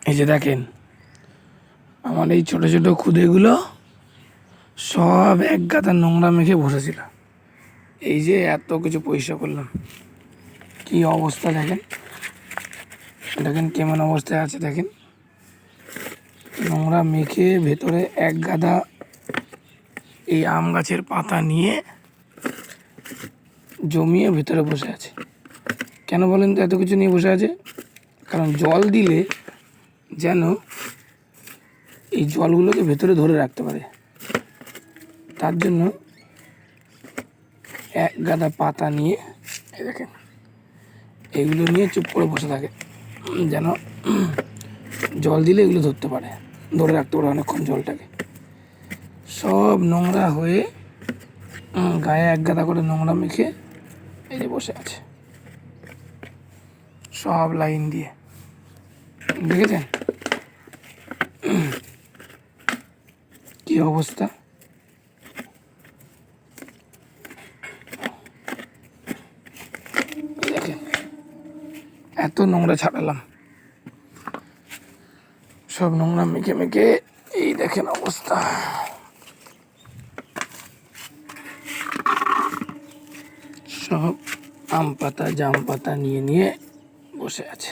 এই যে দেখেন আমার এই ছোটো ছোটো খুদেগুলো সব এক গাদা নোংরা মেখে বসেছিল। এই যে এত কিছু পরিষ্কার করলাম, কি অবস্থা দেখেন, দেখেন কেমন অবস্থায় আছে, দেখেন নোংরা মেখে ভেতরে এক গাদা এই আম গাছের পাতা নিয়ে জমিয়ে ভেতরে বসে আছে। কেন বলেন তো এত কিছু নিয়ে বসে আছে? কারণ জল দিলে যেন এই জলগুলোকে ভেতরে ধরে রাখতে পারে, তার জন্য এক গাদা পাতা নিয়ে এই দেখেন এগুলো নিয়ে চুপ করে বসে থাকে, যেন জল দিলে এগুলো ধরতে পারে, ধরে রাখতে পারে অনেকক্ষণ জলটাকে। সব নোংরা হয়ে গায়ে এক গাদা করে নোংরা মেখে এই যে বসে আছে সব লাইন দিয়ে, দেখেছেন কি অবস্থা? দেখেন এত নোংরা ছাড়ালাম, সব নোংরা মেখে মেখে এই দেখেন অবস্থা। সব আম পাতা জাম পাতা নিয়ে নিয়ে বসে আছে।